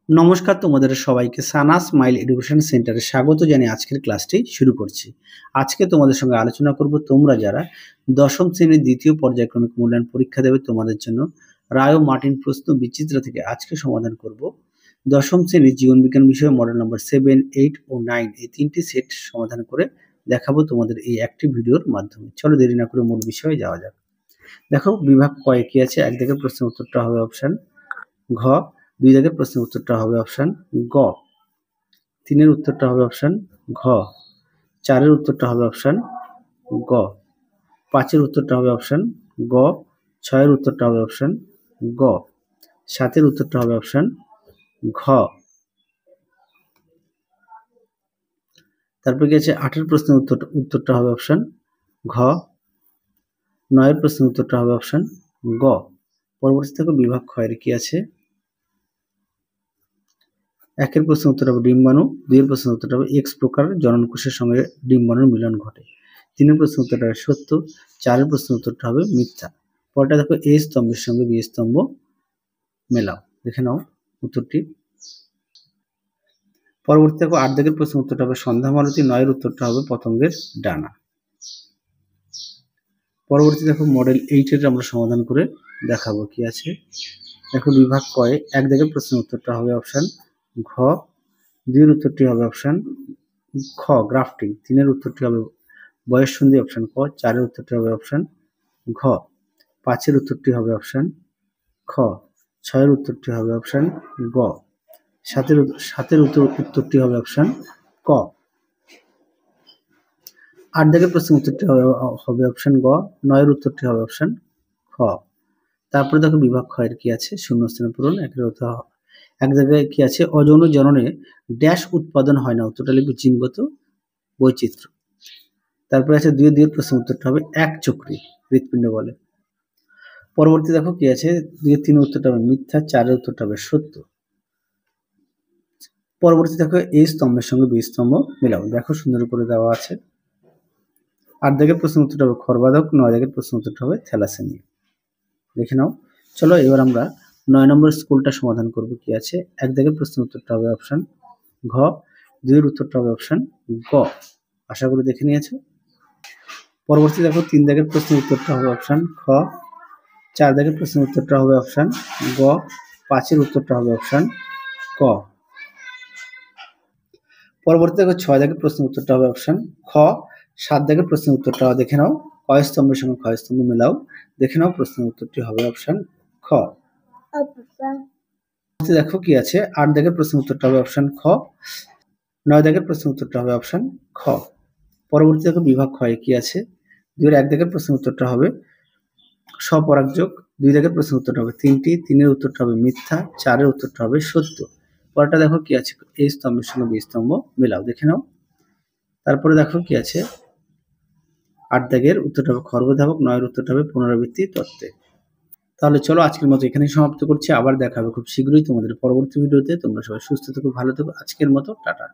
নমস্কার, তোমাদের সবাইকে সানা স্মাইল এডুকেশন সেন্টারে স্বাগত জানিয়ে আজকের ক্লাসটি শুরু করছি। আজকে তোমাদের সঙ্গে আলোচনা করব তোমরা যারা দশম শ্রেণীর দ্বিতীয় পর্যায়ক্রমিক মূল্যায়ন পরীক্ষা দেবে তোমাদের জন্য রায় ও মার্টিন প্রশ্ন বিচিত্রা থেকে আজকে সমাধান করব দশম শ্রেণীর জীবনবিজ্ঞান বিষয়ে মডেল নম্বর 7, 8 ও 9 এই তিনটি সেট সমাধান করে দেখাবো তোমাদের এই একটি ভিডিওর মাধ্যমে। চলো দেরি না করে মূল বিষয়ে যাওয়া যাক। দেখো বিভাগ কয় কি আছে। এক দিকের প্রশ্নের উত্তরটা হবে অপশন ঘ, দুই দাগের প্রশ্নের উত্তরটা হবে অপশন গ, তিনের উত্তরটা হবে অপশন ঘ, চারের উত্তরটা হবে অপশন গ, পাঁচের উত্তরটা হবে অপশন গ, ছয়ের উত্তরটা হবে অপশন গ, সাতের উত্তরটা হবে অপশন ঘ। তারপর কি আছে, আটের প্রশ্নের উত্তরটা হবে অপশন ঘ, নয়ের প্রশ্নের উত্তরটা হবে অপশন গ। পরবর্তী থেকে বিভাগ ক্ষয়ের কি আছে। একের প্রশ্নের উত্তর হবে ডিম্বাণু, দুইয়ের প্রশ্নের উত্তরটা হবে এক্স প্রকার জননকোষের সঙ্গে ডিম্বাণুর মিলন ঘটে, তিনের প্রশ্নের উত্তরটা হবে সত্য, চারের প্রশ্নের উত্তরটা হবে মিথ্যা। পরটা দেখো এ স্তম্ভের সঙ্গে বি স্তম্ভ মেলাও, দেখে নাও উত্তরটি। পরবর্তী দেখো আট দাগের প্রশ্নের উত্তরটা হবে সন্ধ্যা মালতী, নয়ের উত্তরটা হবে পতঙ্গের ডানা। পরবর্তী দেখো মডেল 8 আমরা সমাধান করে দেখাবো কি আছে। দেখো বিভাগ কয়, এক দাগের প্রশ্নের উত্তরটা হবে অপশন ঘ, দুইয়ের উত্তরটি হবে অপশন খ গ্রাফটিং, তিনের উত্তরটি হবে বয়ঃসন্ধি অপশন ক, চারের উত্তরটি হবে অপশন ঘ, পাঁচের উত্তরটি হবে অপশন খ, ছয়ের উত্তরটি হবে অপশন গ, সাতের উত্তরটি হবে অপশন ক। আট দাগের প্রশ্নের উত্তরটি হবে অপশন গ, নয়ের উত্তরটি হবে অপশন খ। তারপরে দেখো বিভাগ ক্ষয়ের কি আছে, শূন্যস্থান পূরণ। এক জায়গায় কি আছে, অযৌন জননে ড্যাশ উৎপাদন হয় না, উত্তরটা লিখবে জিনগত বৈচিত্র্য। তারপরে আছে দুইয়ের প্রশ্নের উত্তরটা হবে এক চক্রী হৃৎপিণ্ড বলে। পরবর্তী দেখো কি আছে, দুইয়ের তিনের উত্তরটা হবে মিথ্যা, চারের উত্তরটা হবে সত্য। পরবর্তী দেখো এই স্তম্ভের সঙ্গে বি স্তম্ভ মেলাও, দেখো সুন্দর করে দেওয়া আছে। আট দাগের প্রশ্নের উত্তরটা হবে খরবাদক, নয় দাগের প্রশ্নের উত্তরটা হবে থ্যালাসেমিয়া, দেখে নাও। চলো এবার আমরা 9 নম্বর স্কুলটা সমাধান করব কি আছে। এক দাগের প্রশ্নের উত্তরটা হবে অপশন ঘ, দুইয়ের উত্তরটা হবে অপশন গ, আশা করি দেখে নিয়েছো। পরবর্তী দেখো তিন দাগের প্রশ্নের উত্তরটা হবে অপশন খ, চার দাগের প্রশ্নের উত্তরটা হবে অপশন গ, পাঁচের উত্তরটা হবে অপশন ক। পরবর্তী দেখো ছয় দাগের প্রশ্নের উত্তরটা হবে অপশন খ, সাত দাগের প্রশ্নের উত্তরটা দেখে নাও, কয় স্তম্ভের সঙ্গে ক্ষয় স্তম্ভ মেলাও, দেখে নাও প্রশ্নের উত্তরটি হবে অপশন খ। দেখো কি আছে, আট দাগের প্রশ্নের উত্তরটা হবে অপশন খ, নয় দাগের প্রশ্নের উত্তরটা হবে অপশন খ। পরবর্তী দেখো বিভাগ ক্ষয় কি আছে। দুইয়ের এক দাগের প্রশ্নের উত্তরটা হবে স্বপরাগযোগ, দুই দাগের প্রশ্নের উত্তরটা হবে তিনটি, তিনের উত্তরটা হবে মিথ্যা, চারের উত্তরটা হবে সত্য। পরেরটা দেখো কি আছে, এই স্তম্ভের সঙ্গে বি স্তম্ভ মেলাও, দেখে নাও। তারপরে দেখো কি আছে, আট দাগের উত্তরটা হবে খর্বধাবক, নয়ের উত্তরটা হবে পুনরাবৃত্তি তত্ত্বে। তাহলে চলো আজকের মতো এখানেই সমাপ্ত করছি, আবার দেখা হবে খুব শীঘ্রই তোমাদের পরবর্তী ভিডিওতে। তোমরা সবাই সুস্থ থেকো, ভালো থেকো। আজকের মতো টাটা।